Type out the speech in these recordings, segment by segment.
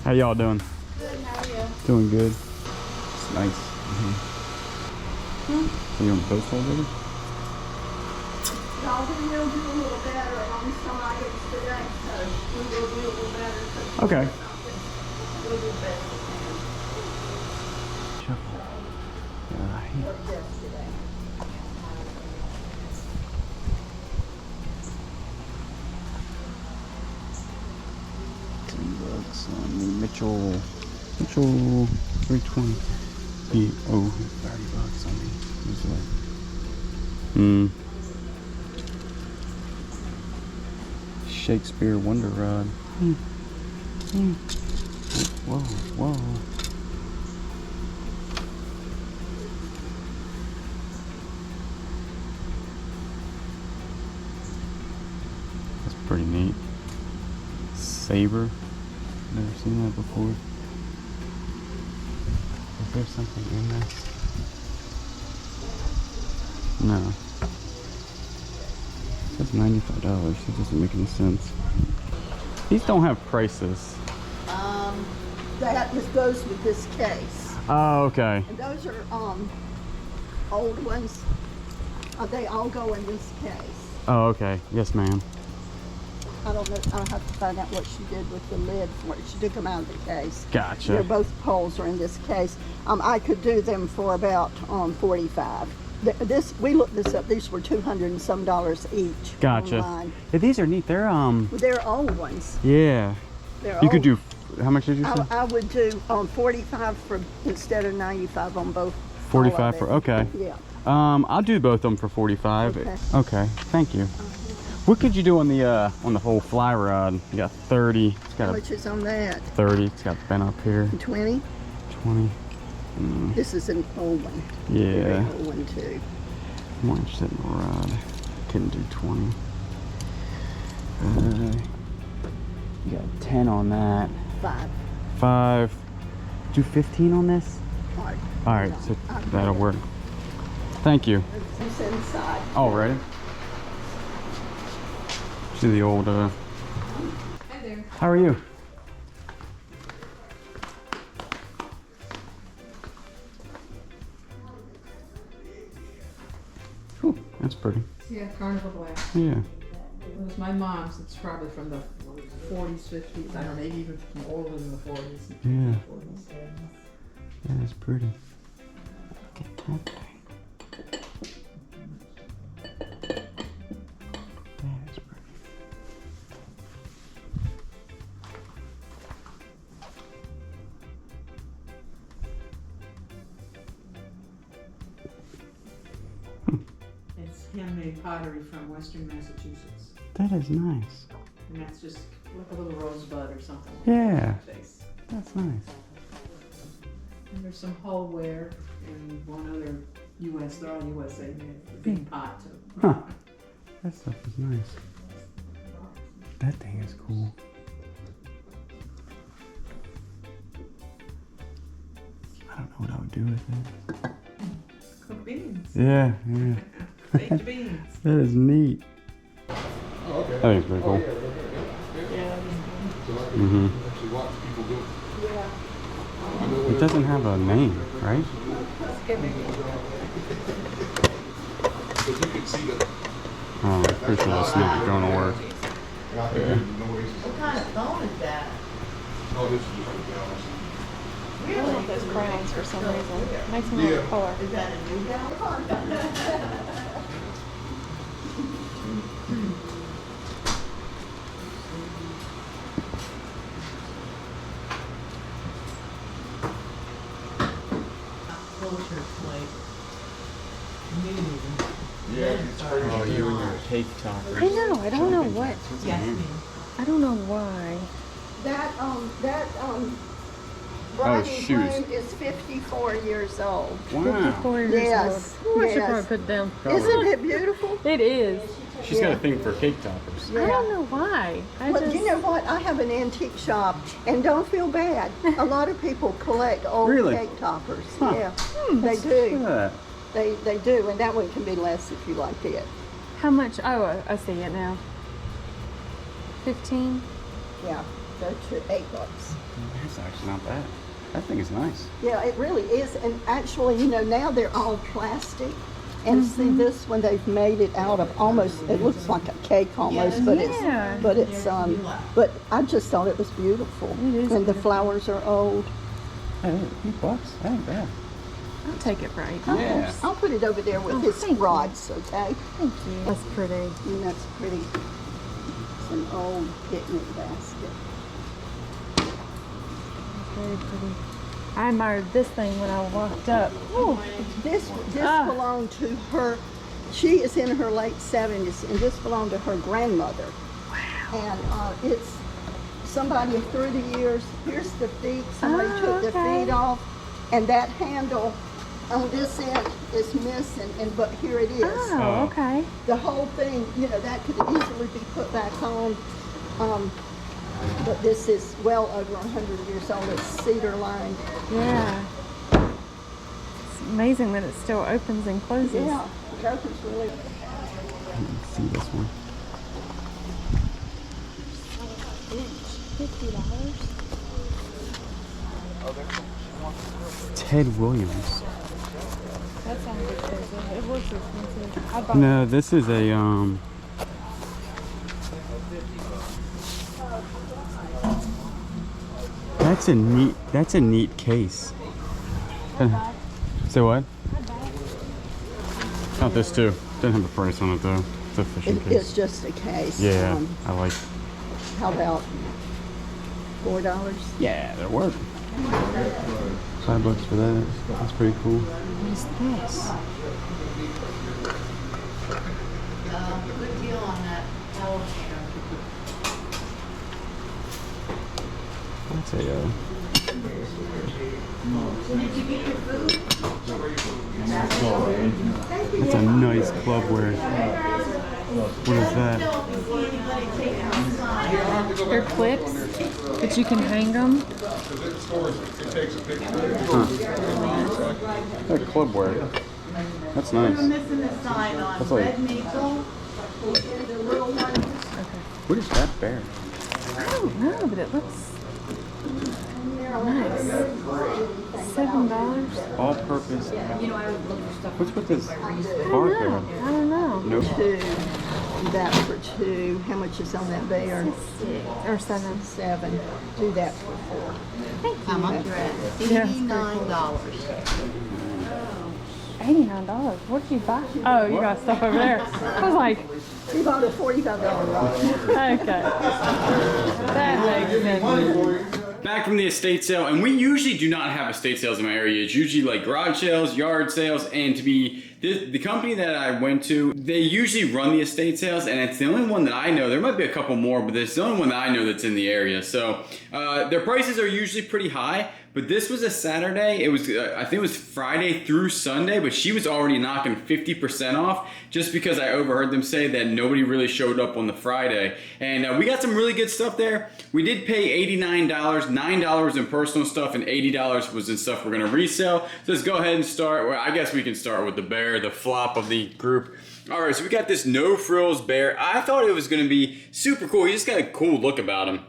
How y'all doing? Good, how are you? Doing good. It's nice. So you on the post already? Y'all will do a little better on some items today, so we will do a little better. Okay. We'll do better than yesterday. $10 on the Mitchell 320. P.O. $30 on the Shakespeare Wonder Rod. Whoa, whoa. That's pretty neat. Sabre. Never seen that before. Is there something in this? No. It says $95. It doesn't make any sense. These don't have prices. That goes with this case. Oh, okay. And those are old ones. They all go in this case. Oh, okay. Yes, ma'am. I don't know. I'll have to find out what she did with the lid for it. She took them out of the case. Gotcha. They're both poles are in this case. I could do them for about $45. We looked this up. These were $200 and some each. Gotcha. Online. Yeah, these are neat. They're They're old ones. Yeah. They're You old. could do. How much did you say? I would do 45 for instead of 95 on both. 45 for. Okay. Yeah. I'll do both of them for 45. Okay. Okay. Thank you. What could you do on the whole fly rod? You got 30. It's got How a much is on that? 30. It's got bent up here. 20. 20. This is an old one. Yeah. Very old one too. I'm more interested in the rod. Couldn't do 20. You got 10 on that. 5. 5. Do 15 on this? Hard. All right, so that'll work. Thank you. It's inside. Already. See the old. Hi there. How are you? Ooh, that's pretty. Yeah, carnival glass. Yeah. It was my mom's. It's probably from the 40s, 50s. I don't know, maybe even from older than the 40s. Yeah. 40s. Yeah, that's pretty. Look at that thing. That is pretty. It's handmade pottery from Western Massachusetts. That is nice. And that's just like a little rosebud or something. Yeah. Like that. That's nice. And there's some hullware and one other US, they're all USA made. The big pot too. Huh. That stuff is nice. That thing is cool. I don't know what I would do with it. Cook beans. Yeah, yeah. Baked beans. That is neat. Oh, okay. That is pretty cool. Yeah. So I Mm-hmm. can actually watch people do it. Yeah. I know It doesn't have a name, right? but you can see that. Oh, I'm pretty sure that's not going to work. And I think there's noise. What kind of phone is that? Oh, this is just a balance. I want those crowns for some reason. Makes them look color. Is that a new phone? Yeah, it's crazy. Oh, you and your cake toppers. I know. I don't know what. Yes, ma'am. I don't know why. That bride and shoes. groom is 54 years old. Wow. 54 years Yes, old. Ooh, I should yes. probably put it down. Isn't it beautiful? It is. She's got a thing for cake toppers. I don't know why. Well, you know what? I have an antique shop, and don't feel bad. A lot of people collect old Really? cake toppers. Huh. Yeah, they Look at do. that. They do, and that one can be less if you like it. How much? Oh, I see it now. 15. Yeah. go to $8. That's actually not bad. That thing is nice. Yeah, it really is. And actually, you know, now they're all plastic. And see this one, they've made it out of almost, it looks like a cake almost, but Yeah. but I just thought it was beautiful. It is And the flowers are old. Hey, $8. That ain't bad. I'll take it for $8. Yeah. I'll put it over there with his thank you. rods, okay? Thank you. That's pretty. And that's pretty. It's an old picnic basket. Very pretty. I admired this thing when I walked up. Ooh. This Ah. belonged to her. She is in her late 70s, and this belonged to her grandmother. Wow. And it's somebody through the years. Here's the feet. Somebody took the okay. feet off, and that handle on this end is missing. But here it is. Oh, okay. The whole thing, you know, that could easily be put back on. But this is well over 100 years old. It's cedar lined. Yeah. It's amazing that it still opens and closes. Yeah, it opens really. Let's see this one. $50. Ted Williams. That sounds expensive. It looks expensive. I bought No, this is a That's a neat case. Say what? Not this too. Doesn't have a price on it though. It's a fishing It's case. just a case. Yeah, I like. How about $4? Yeah, that'll work. $5 for that. That's pretty cool. What is this? Good deal on that elevator. That's a. That's a nice clubware. What is that? They're clips, but you can hang them. That clubware. That's nice. Missing the sign on That's like. red maple. What is that bear? I don't know, but it looks nice. $7. All-purpose. What's with this barcode? I don't know. Nope. 2. That for 2. How much is on that bear? 6 or 7. 7. Do that for 4. How much? Yeah. $89. $89. What did you buy? Oh, you got stuff over there. I was like, He bought a $45 rod. okay. That makes sense. Back from the estate sale, and we usually do not have estate sales in my area. It's usually like garage sales, yard sales, and to be the company that I went to, they usually run the estate sales, and it's the only one that I know. There might be a couple more, but it's the only one that I know that's in the area. So their prices are usually pretty high, but this was a Saturday. It was I think it was Friday through Sunday, but she was already knocking 50% off just because I overheard them say that nobody really showed up on the Friday. And we got some really good stuff there. We did pay $89, $9 in personal stuff, and $80 was in stuff we're gonna resell. So let's go ahead and start. Well, I guess we can start with the bear, the flop of the group. All right, so we got this no frills bear. I thought it was gonna be super cool. He just got a cool look about him.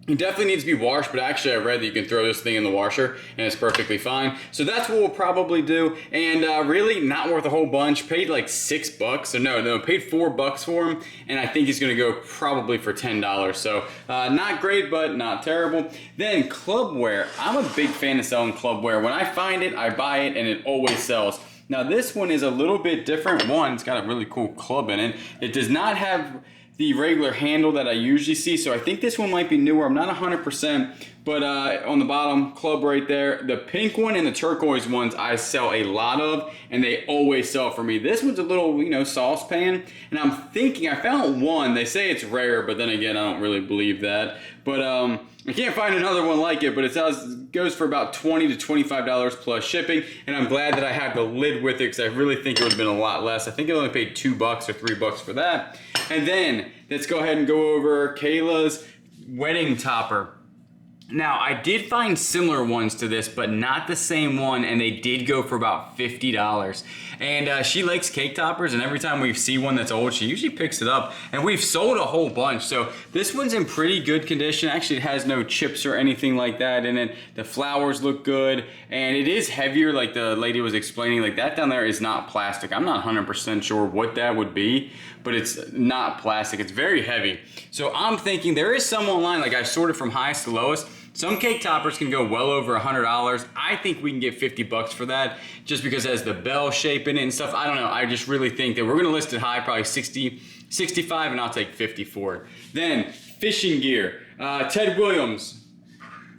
He definitely needs to be washed, but actually I read that you can throw this thing in the washer and it's perfectly fine. So that's what we'll probably do. And really not worth a whole bunch. Paid like $6, or no, paid $4 for him. And I think he's gonna go probably for $10. So not great, but not terrible. Then clubware. I'm a big fan of selling clubware. When I find it, I buy it, and it always sells. Now this one is a little bit different. One, it's got a really cool club in it. It does not have the regular handle that I usually see, so I think this one might be newer. I'm not 100%, but on the bottom, club right there. The pink one and the turquoise ones I sell a lot of, and they always sell for me. This one's a little, saucepan, and I'm thinking, I found one. They say it's rare, but then again, I don't really believe that. But I can't find another one like it, but it goes for about $20 to $25 plus shipping, and I'm glad that I have the lid with it because I really think it would have been a lot less. I think I only paid $2 or $3 for that. And then let's go ahead and go over Kayla's wedding topper. Now, I did find similar ones to this, but not the same one, and they did go for about $50. And she likes cake toppers, and every time we see one that's old, she usually picks it up, and we've sold a whole bunch. So this one's in pretty good condition. Actually, it has no chips or anything like that in it. The flowers look good, and it is heavier, like the lady was explaining. Like that down there is not plastic. I'm not 100% sure what that would be, but it's not plastic. It's very heavy. So I'm thinking there is some online, like I sorted from highest to lowest. Some cake toppers can go well over $100. I think we can get 50 bucks for that just because it has the bell shape in it and stuff. I don't know. I just really think that we're going to list it high, probably 60, 65, and I'll take 50 for it. Then fishing gear. Ted Williams,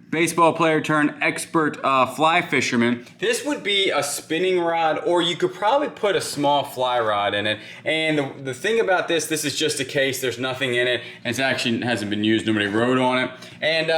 baseball player turned expert fly fisherman. This would be a spinning rod, or you could probably put a small fly rod in it. And the thing about this is just a case. There's nothing in it. And it actually hasn't been used. Nobody wrote on it. And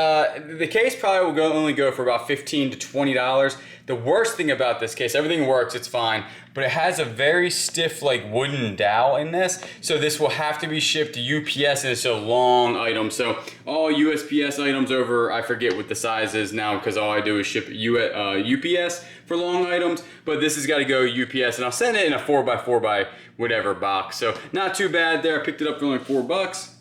the case probably will only go for about $15 to $20. The worst thing about this case, everything works, it's fine, but it has a very stiff like wooden dowel in this. So this will have to be shipped to UPS, and it's a long item. So all USPS items over, I forget what the size is now because all I do is ship UPS for long items, but this has got to go UPS, and I'll send it in a 4x4 by whatever box. So not too bad there. I picked it up for only $4.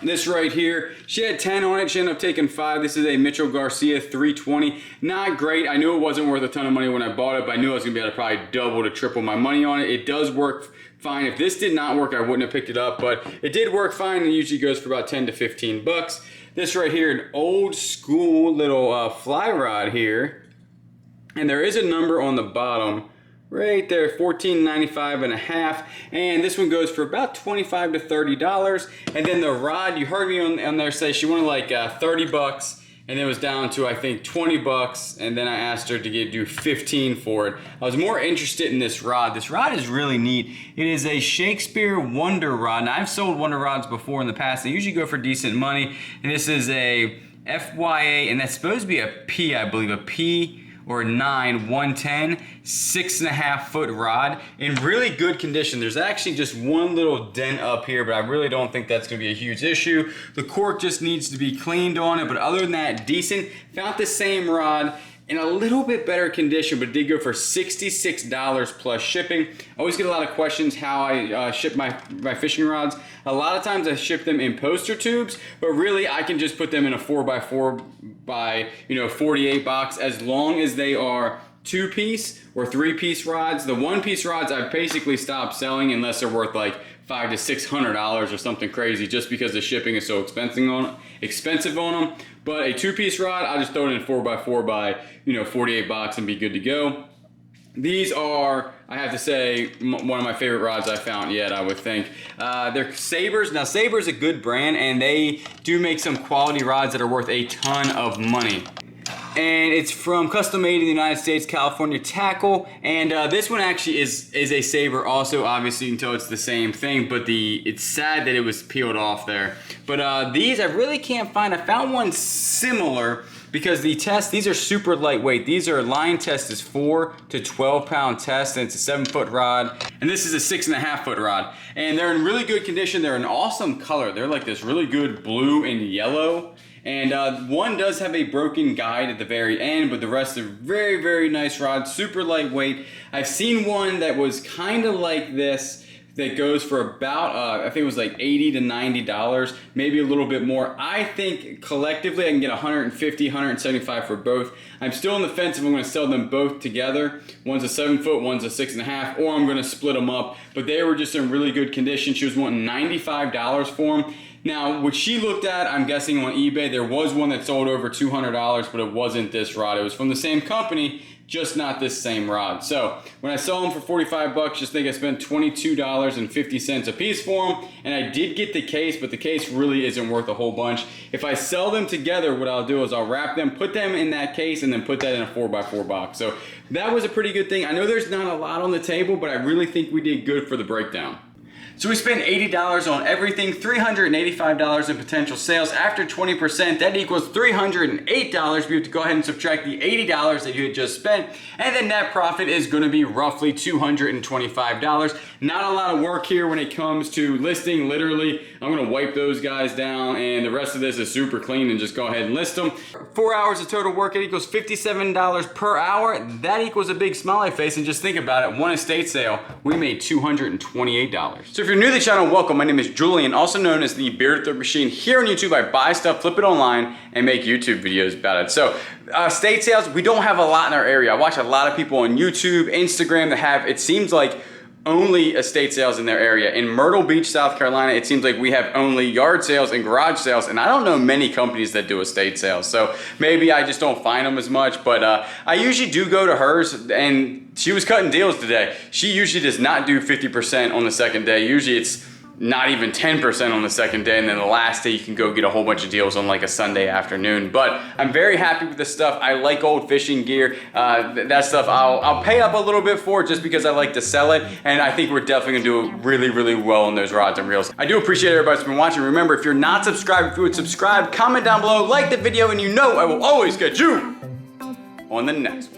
This right here, she had 10 on it. She ended up taking 5. This is a Mitchell Garcia 320. Not great. I knew it wasn't worth a ton of money when I bought it, but I knew I was going to be able to probably double to triple my money on it. It does work fine. If this did not work, I wouldn't have picked it up, but it did work fine, and usually goes for about 10 to 15 bucks. This right here, an old school little fly rod here, and there is a number on the bottom. Right there, $14.95 and a half, and this one goes for about $25 to $30. And then the rod, you heard me on there say she wanted like 30 bucks, and then it was down to I think 20 bucks, and then I asked her to do 15 for it. I was more interested in this rod. This rod is really neat. It is a Shakespeare Wonder Rod. Now I've sold Wonder Rods before in the past. They usually go for decent money, and this is a FYA, and that's supposed to be a P, I believe, a P or 9 110 6.5 foot rod in really good condition. There's actually just one little dent up here, but I really don't think that's going to be a huge issue. The cork just needs to be cleaned on it, but other than that, decent. Found the same rod in a little bit better condition, but it did go for $66 plus shipping. I always get a lot of questions how I ship my fishing rods. A lot of times I ship them in poster tubes, but really I can just put them in a 4x4 by 48 box as long as they are 2-piece or 3-piece rods. The 1-piece rods I've basically stopped selling unless they're worth like $500 to $600 or something crazy, just because the shipping is so expensive on them. But a 2-piece rod, I just throw it in 4x4 by 48 box and be good to go. These are, I have to say, one of my favorite rods I've found yet, I would think. They're Sabres. Now, Sabre is a good brand, and they do make some quality rods that are worth a ton of money. And it's from custom made in the United States, California Tackle. And this one actually is a Sabre also, obviously, until it's the same thing. But it's sad that it was peeled off there. But these I really can't find. I found one similar because these are super lightweight. These are line test is 4 to 12 pound test, and it's a 7-foot rod. And this is a 6.5 foot rod. And they're in really good condition. They're an awesome color. They're like this really good blue and yellow. And one does have a broken guide at the very end, but the rest are very, very nice rods, super lightweight. I've seen one that was kind of like this that goes for about, I think it was like $80 to $90, maybe a little bit more. I think collectively I can get $150, $175 for both. I'm still on the fence if I'm going to sell them both together. One's a 7-foot, one's a 6.5, or I'm going to split them up. But they were just in really good condition. She was wanting $95 for them. Now, what she looked at, I'm guessing on eBay, there was one that sold over $200, but it wasn't this rod. It was from the same company, just not this same rod. So when I saw them for 45 bucks, just think I spent $22.50 a piece for them. And I did get the case, but the case really isn't worth a whole bunch. If I sell them together, what I'll do is I'll wrap them, put them in that case, and then put that in a 4x4 box. So that was a pretty good thing. I know there's not a lot on the table, but I really think we did good for the breakdown. So we spent $80 on everything, $385 in potential sales. After 20%, that equals $308. We have to go ahead and subtract the $80 that you had just spent, and the net profit is gonna be roughly $225. Not a lot of work here when it comes to listing. Literally, I'm gonna wipe those guys down, and the rest of this is super clean, and just go ahead and list them. 4 hours of total work, it equals $57 per hour. That equals a big smiley face, and just think about it, one estate sale, we made $228. So if you're new to the channel, welcome. My name is Julian, also known as the Bearded Thrift Machine. Here on YouTube, I buy stuff, flip it online, and make YouTube videos about it. So estate sales, we don't have a lot in our area. I watch a lot of people on YouTube, Instagram that have, it seems like, only estate sales in their area. In Myrtle Beach, South Carolina, it seems like we have only yard sales and garage sales, and I don't know many companies that do estate sales, so maybe I just don't find them as much, but I usually do go to hers, and she was cutting deals today. She usually does not do 50% on the second day. Usually it's not even 10% on the second day, and then the last day you can go get a whole bunch of deals on like a Sunday afternoon. But I'm very happy with this stuff. I like old fishing gear. That stuff I'll pay up a little bit for just because I like to sell it, and I think we're definitely gonna do really, really well on those rods and reels. I do appreciate everybody who's been watching. Remember, if you're not subscribed, if you would subscribe, comment down below, like the video, and you know I will always catch you on the next one.